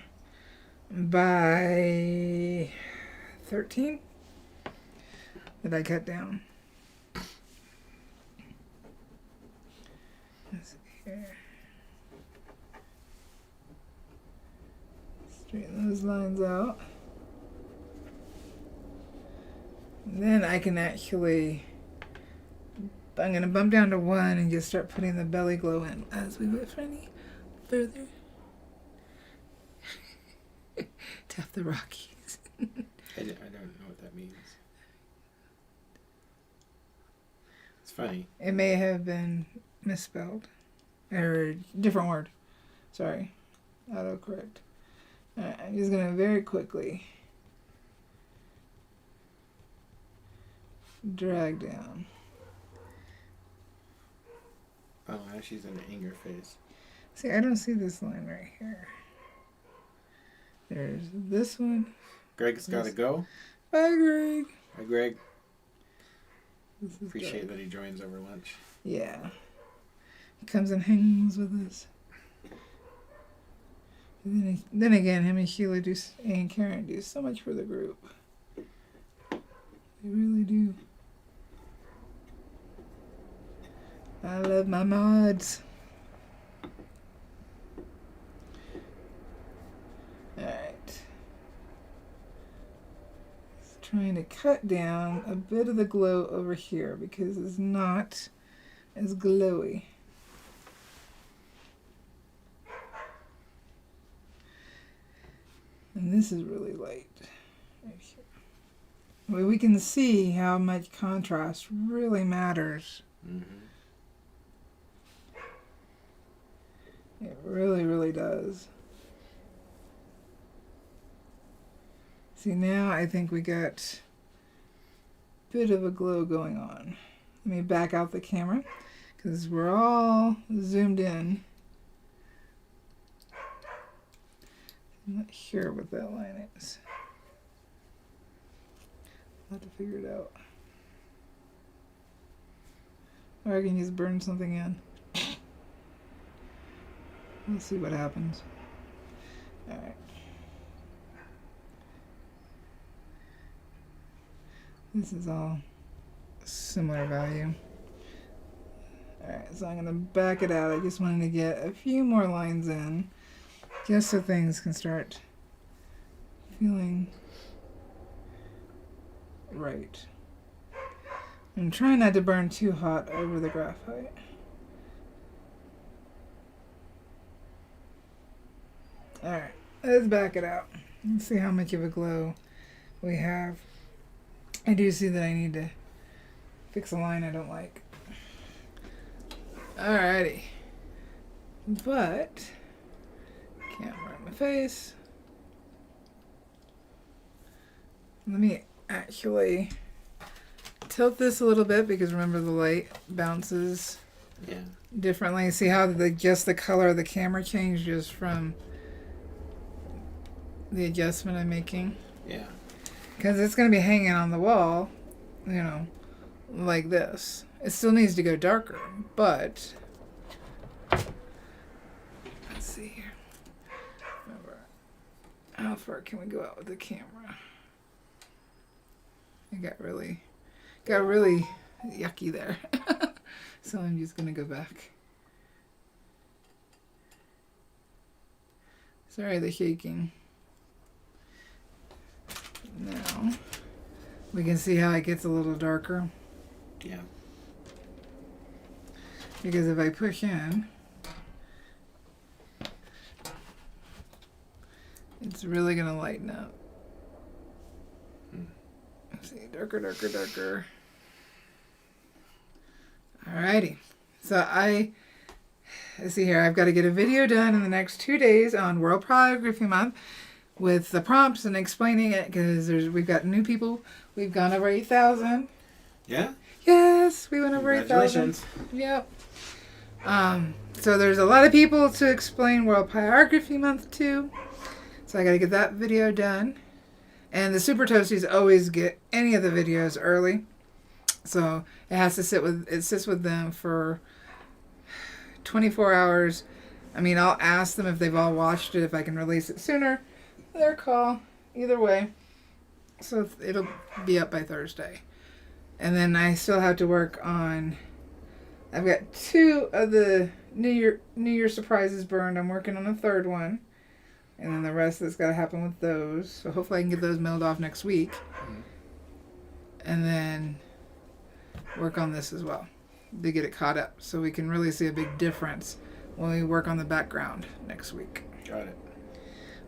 A: by 13 that I cut down. Let's see here. Straighten those lines out. And then I can actually, I'm going to bump down to 1 and just start putting the belly glow in as we went any further. Tap the Rockies.
B: I don't know what that means. It's funny.
A: It may have been misspelled. Or different word. Sorry. Autocorrect. Alright, I'm just going to very quickly drag down.
B: Oh, now she's in an anger face.
A: See, I don't see this line right here. There's this one.
B: Greg's got to go.
A: Bye, Greg.
B: Hi, Greg.
A: This
B: Appreciate that he joins over lunch.
A: Yeah. He comes and hangs with us. And then again, him and Sheila and Karen do so much for the group. They really do. I love my mods. Alright. trying to cut down a bit of the glow over here because it's not as glowy. And this is really light right here. Well, we can see how much contrast really matters.
B: Mm-hmm.
A: It really, really does. See, now I think we got a bit of a glow going on. Let me back out the camera because we're all zoomed in. I'm not sure what that line is. I'll have to figure it out. Or I can just burn something in. Let's see what happens. Alright. This is all similar value. Alright, so I'm going to back it out. I just wanted to get a few more lines in, just so things can start feeling right. I'm trying not to burn too hot over the graphite. Alright, let's back it out. Let's see how much of a glow we have. I do see that I need to fix a line I don't like. Alrighty. But, can't burn my face. Let me actually tilt this a little bit because remember the light bounces differently. See how just the color of the camera changes from the adjustment I'm making?
B: Yeah.
A: Because it's going to be hanging on the wall, you know, like this. It still needs to go darker, but let's see here. Remember, how far can we go out with the camera? It got really yucky there. So I'm just going to go back. Sorry, the shaking. Now, we can see how it gets a little darker.
B: Yeah.
A: Because if I push in, it's really going to lighten up. Let's see, darker, darker, darker. Alrighty. So let's see here, I've got to get a video done in the next 2 days on World Pyrography Month with the prompts and explaining it because we've got new people. We've gone over 8,000.
B: Yeah?
A: Yes, we went over 8,000. Yep. So there's a lot of people to explain World Pyrography Month to. So I got to get that video done. And the Super Toasties always get any of the videos early. So it sits with them for 24 hours. I mean, I'll ask them if they've all watched it, if I can release it sooner. Their call, either way. So it'll be up by Thursday. And then I still have to work on, I've got 2 of the New Year surprises burned. I'm working on a 3rd one. And then the rest that's got to happen with those. So hopefully I can get those mailed off next week. And then work on this as well to get it caught up so we can really see a big difference when we work on the background next week.
B: Got it.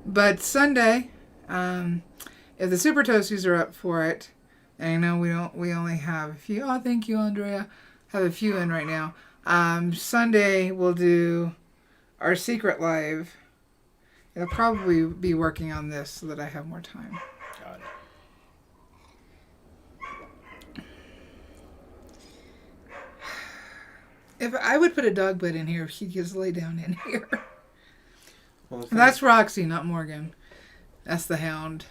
A: But Sunday, if the Super Toasties are up for it, and I know we only have a few. Oh, thank you, Andrea. Have a few in right now. Sunday we'll do our secret live. It'll probably be working on this so that I have more time.
B: Got it.
A: If I would put a dog bed in here, if she'd just lay down in here.
B: Well,
A: That's Roxy, not Morgan. That's the hound.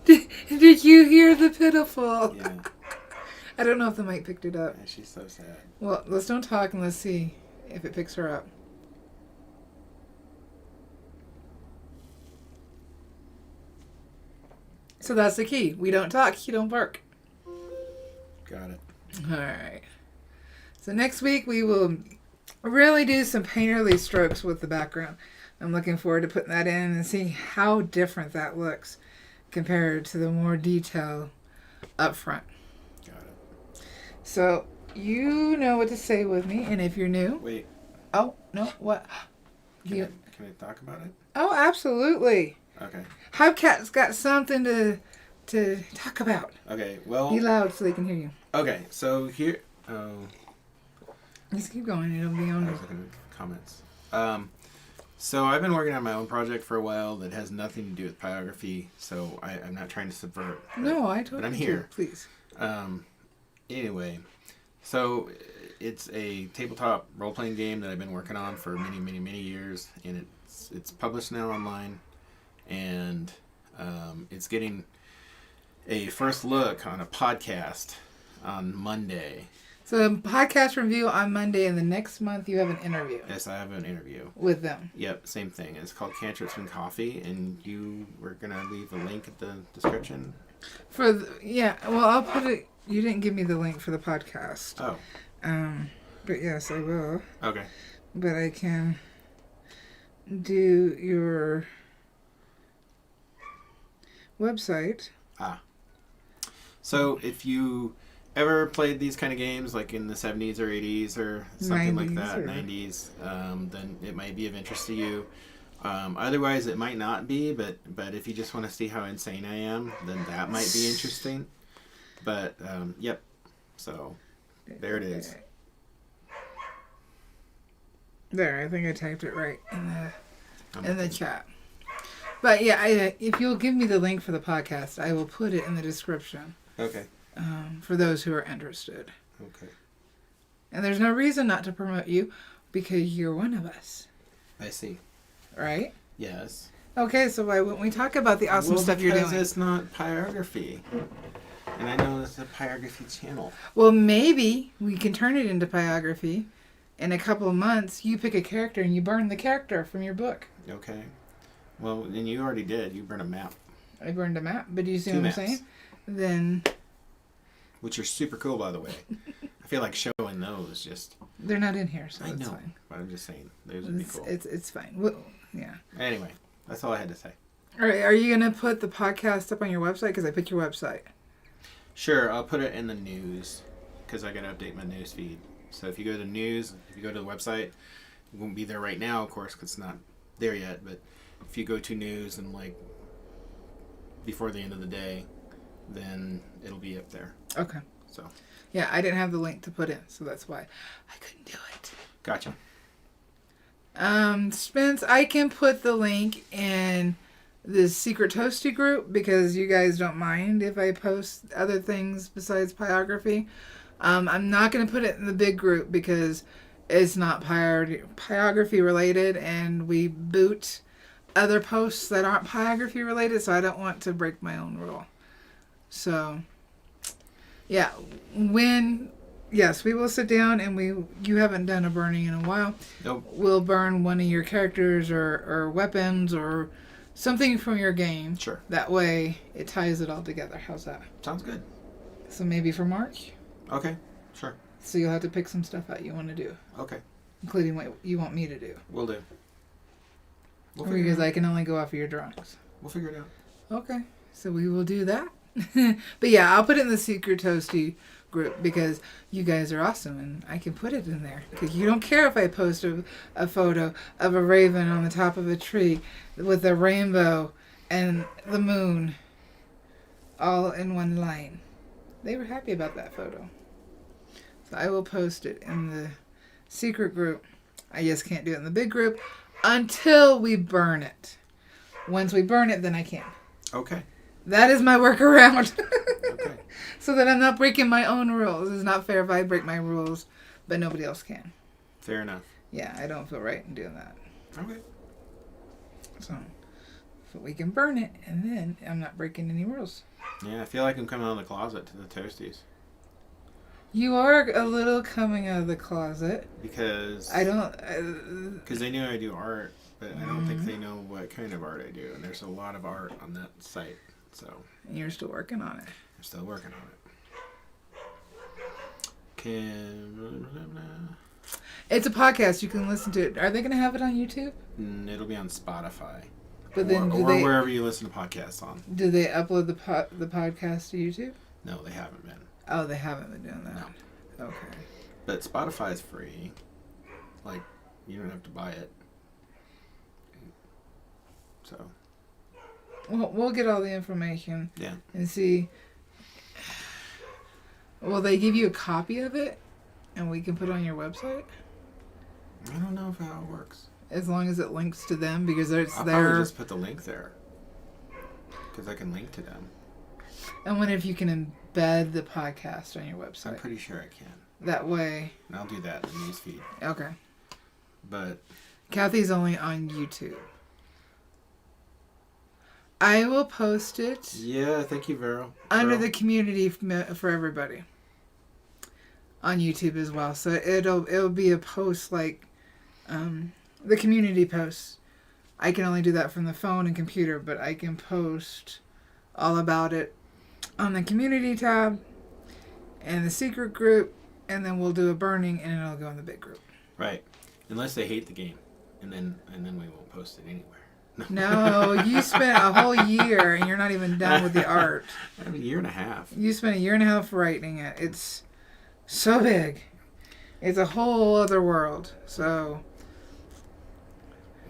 A: Did you hear the pitiful?
B: Yeah.
A: I don't know if the mic picked it up.
B: Yeah, she's so sad.
A: Well, let's don't talk and let's see if it picks her up. So that's the key. We don't talk, you don't bark.
B: Got it.
A: Alright. So next week we will really do some painterly strokes with the background. I'm looking forward to putting that in and seeing how different that looks compared to the more detail up front.
B: Got it.
A: So you know what to say with me, and if you're new...
B: Wait.
A: Oh, no, what?
B: Can I talk about it?
A: Oh, absolutely.
B: Okay.
A: Hubcat's got something to talk about.
B: Okay, well...
A: Be loud so they can hear you.
B: Okay, so here... Oh...
A: Just keep going. It'll be on.
B: I was looking at comments. So I've been working on my own project for a while that has nothing to do with pyrography, so I'm not trying to subvert.
A: No, I told you.
B: But I'm here.
A: Please.
B: Anyway, so it's a tabletop role-playing game that I've been working on for many, many, many years, and it's published now online, and it's getting a first look on a podcast on Monday.
A: So a podcast review on Monday, and the next month you have an interview.
B: Yes, I have an interview.
A: With them.
B: Yep, same thing. It's called Cantrips and Coffee, and you were going to leave a link at the description?
A: Well, I'll put it... You didn't give me the link for the podcast.
B: Oh.
A: But yes, I will.
B: Okay.
A: But I can do your website.
B: So if you ever played these kind of games, like in the 70s or 80s or something like that, 90s, then it might be of interest to you. Otherwise, it might not be, but if you just want to see how insane I am, then that might be interesting. But, yep. So, there it is.
A: There, I think I typed it right in the chat. But yeah, if you'll give me the link for the podcast, I will put it in the description.
B: Okay.
A: For those who are interested.
B: Okay.
A: And there's no reason not to promote you because you're one of us.
B: I see.
A: Right?
B: Yes.
A: Okay, so why wouldn't we talk about the awesome stuff you're doing?
B: Because it's not pyrography. And I know it's a pyrography channel.
A: Well, maybe we can turn it into pyrography. In a couple of months, you pick a character and you burn the character from your book.
B: Okay. Well, and you already did. You burned a map.
A: I burned a map, but do you see
B: 2
A: what
B: maps.
A: I'm saying? Then...
B: Which are super cool, by the way. I feel like showing those just...
A: They're not in here, so
B: I
A: it's
B: know,
A: fine.
B: but I'm just saying. Those would be cool.
A: It's fine. Well, yeah.
B: Anyway, that's all I had to say.
A: All right, are you going to put the podcast up on your website? Because I picked your website.
B: Sure, I'll put it in the news because I got to update my news feed. So if you go to the news, if you go to the website, it won't be there right now, of course, because it's not there yet. But if you go to news and like before the end of the day, then it'll be up there.
A: Okay.
B: So.
A: Yeah, I didn't have the link to put in, so that's why I couldn't do it.
B: Gotcha.
A: Spence, I can put the link in the Secret Toasty group because you guys don't mind if I post other things besides pyrography. I'm not going to put it in the big group because it's not pyrography related, and we boot other posts that aren't pyrography related, so I don't want to break my own rule. So, yeah, yes, we will sit down and you haven't done a burning in a while.
B: Nope.
A: We'll burn one of your characters or weapons or something from your game.
B: Sure.
A: That way it ties it all together. How's that?
B: Sounds good.
A: So maybe for March?
B: Okay, sure.
A: So you'll have to pick some stuff out you want to do.
B: Okay.
A: Including what you want me to do.
B: Will do.
A: Because I can only go off of your drawings.
B: We'll figure it out.
A: Okay. So we will do that. But yeah, I'll put it in the Secret Toasty group because you guys are awesome and I can put it in there. Because you don't care if I post a photo of a raven on the top of a tree with a rainbow and the moon all in one line. They were happy about that photo. So I will post it in the secret group. I just can't do it in the big group until we burn it. Once we burn it, then I can.
B: Okay.
A: That is my workaround.
B: Okay.
A: So that I'm not breaking my own rules. It's not fair if I break my rules, but nobody else can.
B: Fair enough.
A: Yeah, I don't feel right in doing that.
B: Okay.
A: So we can burn it, and then I'm not breaking any rules.
B: Yeah, I feel like I'm coming out of the closet to the Toasties.
A: You are a little coming out of the closet.
B: Because...
A: I don't...
B: Because they know I do art, but I don't think they know what kind of art I do. And there's a lot of art on that site, so...
A: And you're still working on it.
B: I'm still working on it.
A: It's a podcast. You can listen to it. Are they going to have it on YouTube?
B: It'll be on Spotify.
A: But then
B: or wherever you listen to podcasts on.
A: Do they upload the podcast to YouTube?
B: No, they haven't been.
A: Oh, they haven't been doing that.
B: No.
A: Okay.
B: But Spotify is free. Like, you don't have to buy it. So.
A: Well, we'll get all the information.
B: Yeah.
A: And see. Will they give you a copy of it, and we can put it on your website?
B: I don't know how it works.
A: As long as it links to them, because it's
B: I'll
A: there.
B: probably just put the link there. Because I can link to them.
A: And what if you can embed the podcast on your website?
B: I'm pretty sure I can.
A: That way.
B: And I'll do that in the newsfeed.
A: Okay.
B: But
A: Kathy's only on YouTube. I will post it.
B: Yeah, thank you, Vero.
A: Under the community for everybody. On YouTube as well. So it'll be a post like the community posts. I can only do that from the phone and computer, but I can post all about it on the community tab and the secret group, and then we'll do a burning and it'll go in the big group.
B: Right. Unless they hate the game. And then we won't post it anywhere.
A: No, you spent a whole year and you're not even done with the art.
B: I have a year and a half.
A: You spent a year and a half writing it. It's so big. It's a whole other world. So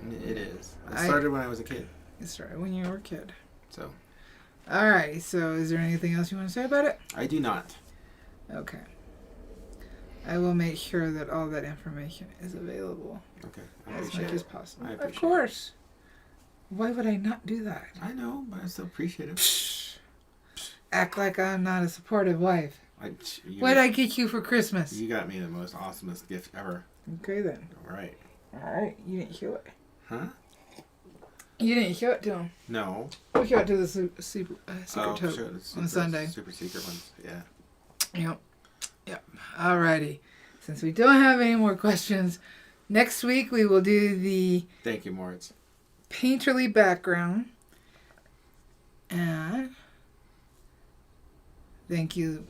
B: it is. It started when I was a kid.
A: It started when you were a kid.
B: So.
A: All right. So is there anything else you want to say about it?
B: I do not.
A: Okay. I will make sure that all that information is available.
B: Okay.
A: As much as possible.
B: I appreciate
A: Of course. Why would I not do that?
B: I know, but I still appreciate it.
A: Act like I'm not a supportive wife. What did I get you for Christmas?
B: You got me the most awesomest gift ever.
A: Okay then.
B: All right.
A: All right. You didn't show it.
B: Huh?
A: You didn't show it to him.
B: No.
A: We'll show it to the secret tote on Sunday.
B: Super secret ones. Yeah.
A: Yep. Alrighty. Since we don't have any more questions, next week we will do the
B: Thank you, Moritz.
A: painterly background. And thank you,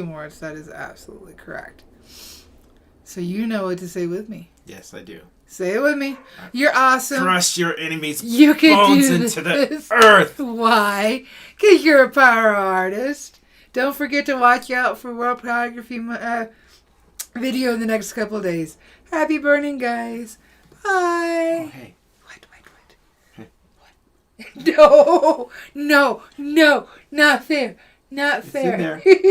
A: Moritz. That is absolutely correct. So you know what to say with me.
B: Yes, I do.
A: Say it with me. You're awesome.
B: Crush your enemy's
A: You can
B: bones
A: do
B: into
A: this.
B: the earth.
A: Why? Because you're a pyro artist. Don't forget to watch out for World Pyrography video in the next couple of days. Happy burning, guys. Bye.
B: Oh, hey.
A: What? No, not there. Not
B: It's
A: there.
B: in there.